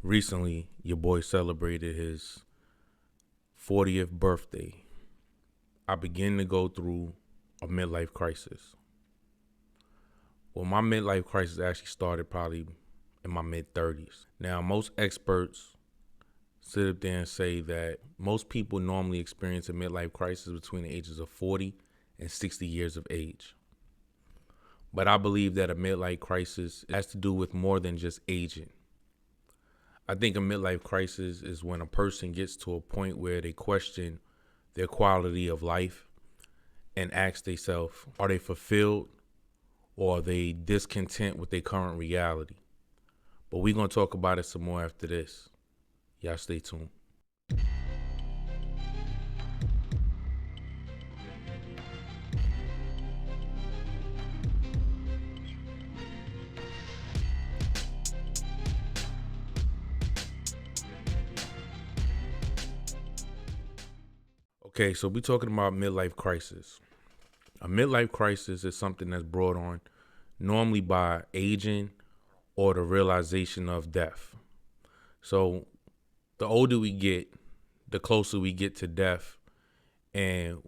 Recently, your boy celebrated his 40th birthday. I began to go through a midlife crisis. Well, my midlife crisis actually started probably in my mid-30s. Now, most experts sit up there and say that most people normally experience a midlife crisis between the ages of 40 and 60 years of age. But I believe that a midlife crisis has to do with more than just aging. I think a midlife crisis is when a person gets to a point where they question their quality of life and ask themselves, are they fulfilled or are they discontent with their current reality? But we're going to talk about it some more after this. Y'all stay tuned. Okay, so we're talking about midlife crisis. A midlife crisis is something that's brought on normally by aging or the realization of death. So the older we get, the closer we get to death, and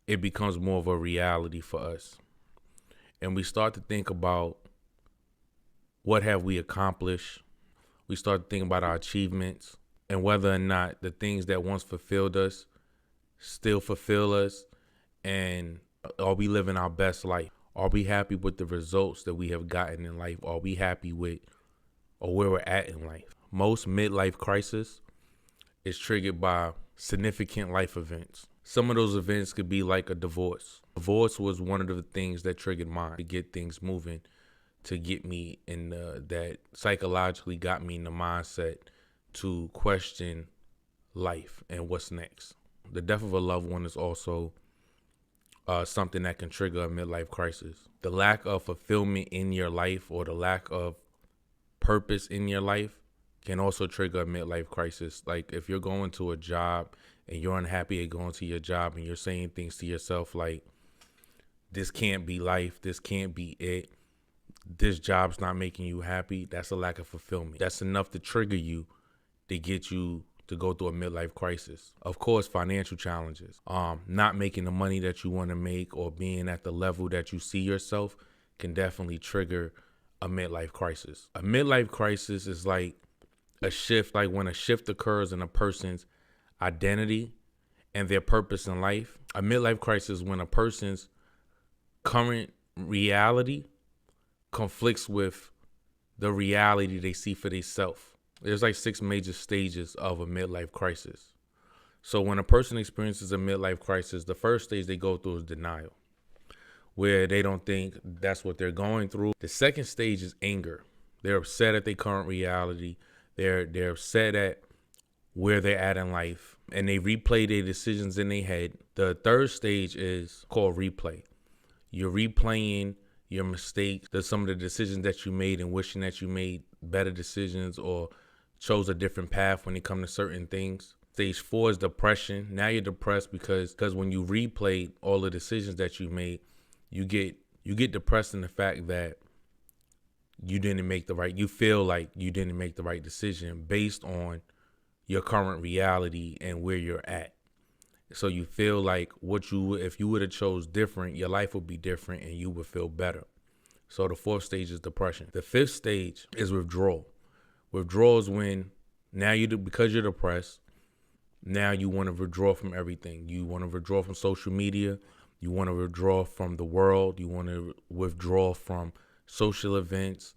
it becomes more of a reality for us. And we start to think about what have we accomplished. We start to think about our achievements and whether or not the things that once fulfilled us still fulfill us, and are we living our best life? Are we happy with the results that we have gotten in life? Are we happy with or where we're at in life? Most midlife crisis is triggered by significant life events. Some of those events could be like a divorce. Divorce was one of the things that triggered mine to get things moving, to get me in that psychologically got me in the mindset to question life and what's next. The death of a loved one is also something that can trigger a midlife crisis. The lack of fulfillment in your life or the lack of purpose in your life can also trigger a midlife crisis. Like if you're going to a job and you're unhappy at going to your job and you're saying things to yourself like, this can't be life, this can't be it, this job's not making you happy, that's a lack of fulfillment. That's enough to trigger you to get you to go through a midlife crisis. Of course, financial challenges, not making the money that you want to make or being at the level that you see yourself can definitely trigger a midlife crisis. A midlife crisis is like a shift, like when a shift occurs in a person's identity and their purpose in life. A midlife crisis is when a person's current reality conflicts with the reality they see for themselves. There's like 6 major stages of a midlife crisis. So when a person experiences a midlife crisis, the first stage they go through is denial, where they don't think that's what they're going through. The second stage is anger. They're upset at their current reality. They're upset at where they're at in life, and they replay their decisions in their head. The third stage is called replay. You're replaying your mistakes, some of the decisions that you made and wishing that you made better decisions or chose a different path when it comes to certain things. Stage 4 is depression. Now you're depressed because when you replay all the decisions that you made, you get depressed in the fact that you feel like you didn't make the right decision based on your current reality and where you're at. So you feel like if you would have chose different, your life would be different and you would feel better. So the 4th stage is depression. The 5th stage is withdrawal. Withdrawal is when because you're depressed, now you want to withdraw from everything. You want to withdraw from social media. You want to withdraw from the world. You want to withdraw from social events,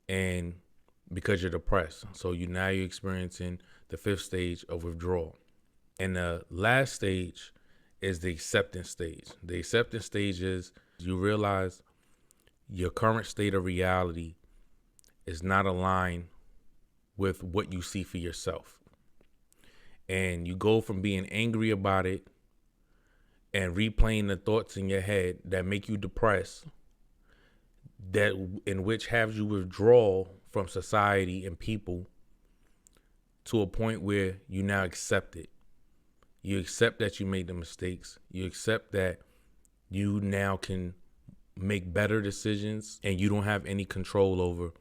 and because you're depressed. So you're experiencing the 5th stage of withdrawal. And the last stage is the acceptance stage. The acceptance stage is you realize your current state of reality is not aligned with what you see for yourself. And you go from being angry about it and replaying the thoughts in your head that make you depressed, in which have you withdraw from society and people, to a point where you now accept it. You accept that you made the mistakes. You accept that you now can make better decisions and you don't have any control over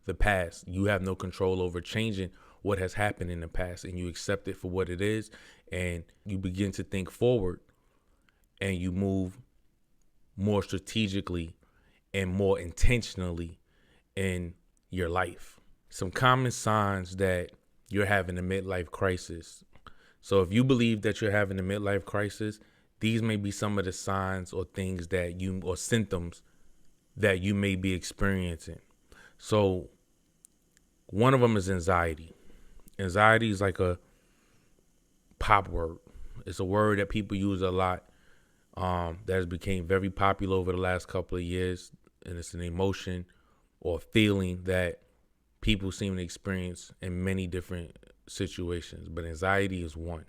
the past. You have no control over changing what has happened in the past, and you accept it for what it is, and you begin to think forward, and you move more strategically and more intentionally in your life. Some common signs that you're having a midlife crisis. So if you believe that you're having a midlife crisis, these may be some of the signs or things that you, or symptoms that you may be experiencing. So one of them is anxiety. Anxiety is like a pop word. It's a word that people use a lot, that has become very popular over the last couple of years. And it's an emotion or feeling that people seem to experience in many different situations. But anxiety is one.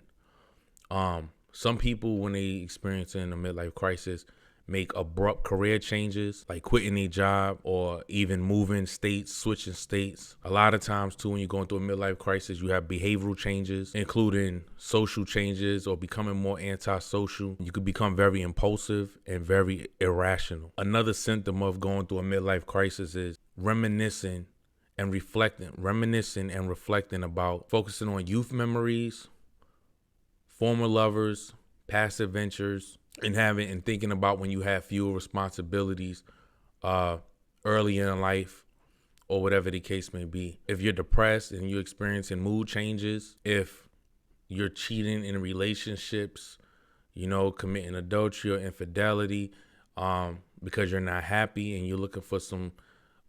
Some people, when they experiencing a midlife crisis, make abrupt career changes, like quitting their job or even moving states, switching states. A lot of times too, when you're going through a midlife crisis, you have behavioral changes, including social changes or becoming more antisocial. You could become very impulsive and very irrational. Another symptom of going through a midlife crisis is reminiscing and reflecting about focusing on youth memories, former lovers, past adventures, and thinking about when you have fewer responsibilities early in life, or whatever the case may be. If you're depressed and you're experiencing mood changes, if you're cheating in relationships, committing adultery or infidelity, because you're not happy and you're looking for some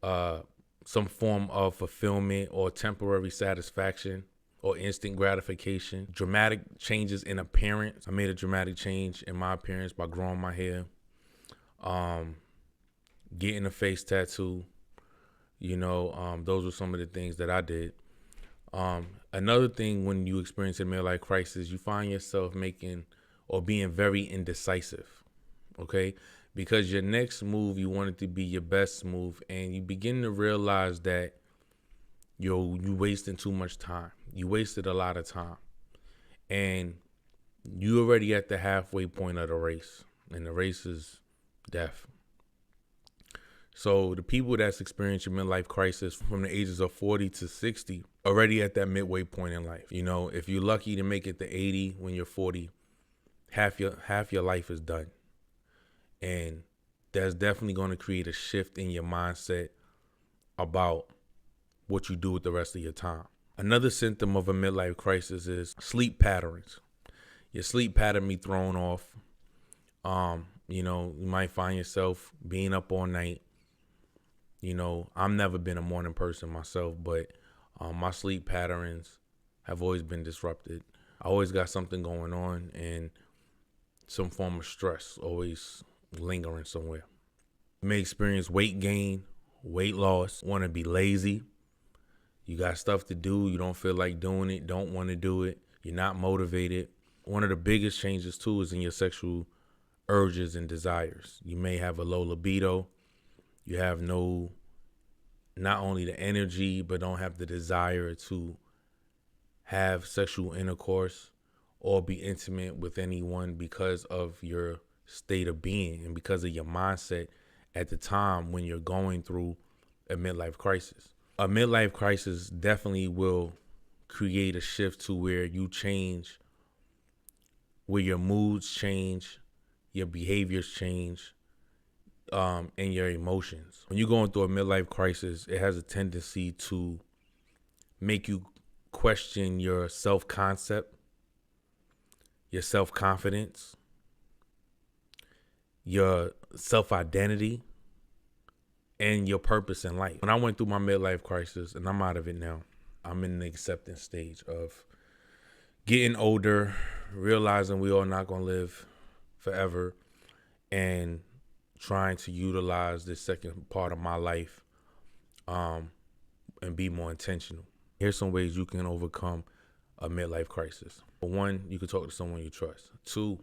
form of fulfillment or temporary satisfaction or instant gratification. Dramatic changes in appearance. I made a dramatic change in my appearance by growing my hair, getting a face tattoo. Those were some of the things that I did. Another thing, when you experience a midlife crisis, you find yourself making or being very indecisive. Okay, because your next move, you want it to be your best move, and you begin to realize that you wasting too much time. You wasted a lot of time, and you already at the halfway point of the race, and the race is death. So the people that's experiencing midlife crisis from the ages of 40 to 60 already at that midway point in life. If you're lucky to make it to 80 when you're 40, half your life is done. And that's definitely going to create a shift in your mindset about what you do with the rest of your time. Another symptom of a midlife crisis is sleep patterns. Your sleep pattern be thrown off. You might find yourself being up all night. I've never been a morning person myself, but my sleep patterns have always been disrupted. I always got something going on, and some form of stress always lingering somewhere. You may experience weight gain, weight loss, want to be lazy. You got stuff to do. You don't feel like doing it, don't want to do it. You're not motivated. One of the biggest changes too is in your sexual urges and desires. You may have a low libido. You have not only the energy, but don't have the desire to have sexual intercourse or be intimate with anyone because of your state of being and because of your mindset at the time when you're going through a midlife crisis. A midlife crisis definitely will create a shift to where you change, where your moods change, your behaviors change, and your emotions. When you're going through a midlife crisis, it has a tendency to make you question your self-concept, your self-confidence, your self-identity, and your purpose in life. When I went through my midlife crisis, and I'm out of it now, I'm in the acceptance stage of getting older, realizing we all not going to live forever, and trying to utilize this second part of my life and be more intentional. Here's some ways you can overcome a midlife crisis. One, you can talk to someone you trust. Two,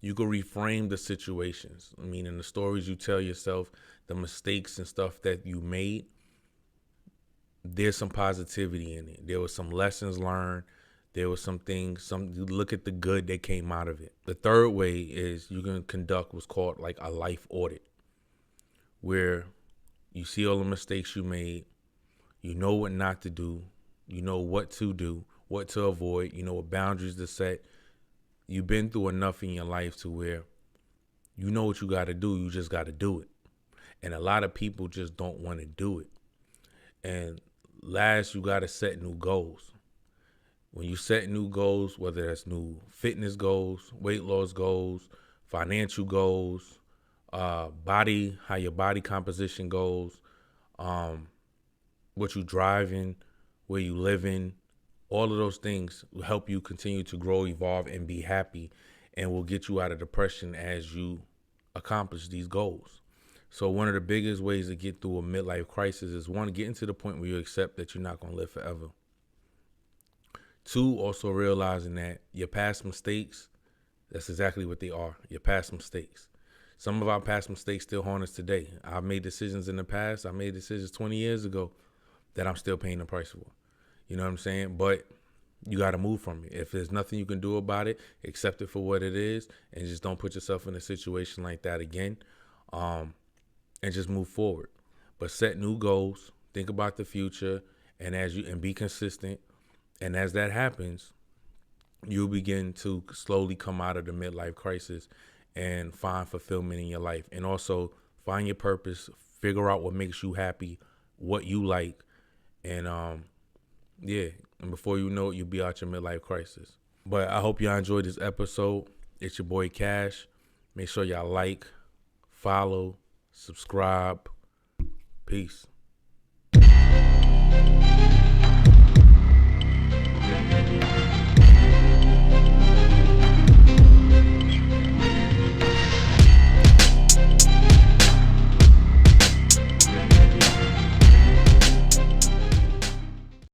you can reframe the situations. Meaning the stories you tell yourself, the mistakes and stuff that you made, there's some positivity in it. There was some lessons learned. There was some things, you look at the good that came out of it. The third way is you can conduct what's called like a life audit, where you see all the mistakes you made, You know what not to do. You know what to do, what to avoid. You know what boundaries to set. You've been through enough in your life to where you know what you got to do. You just got to do it. And a lot of people just don't want to do it. And last, you got to set new goals. When you set new goals, whether that's new fitness goals, weight loss goals, financial goals, body, how your body composition goes, what you driving, where you living, all of those things will help you continue to grow, evolve, and be happy, and will get you out of depression as you accomplish these goals. So one of the biggest ways to get through a midlife crisis is, one, getting to the point where you accept that you're not going to live forever. Two, also realizing that your past mistakes, that's exactly what they are, your past mistakes. Some of our past mistakes still haunt us today. I've made decisions in the past. I made decisions 20 years ago that I'm still paying the price for. You know what I'm saying? But you got to move from it. If there's nothing you can do about it, accept it for what it is, and just don't put yourself in a situation like that again, and just move forward. But set new goals, think about the future, and be consistent. And as that happens, you'll begin to slowly come out of the midlife crisis and find fulfillment in your life. And also find your purpose, figure out what makes you happy, what you like. And and before you know it, you'll be out your midlife crisis. But I hope y'all enjoyed this episode. It's your boy Cash. Make sure y'all like, follow, subscribe. Peace.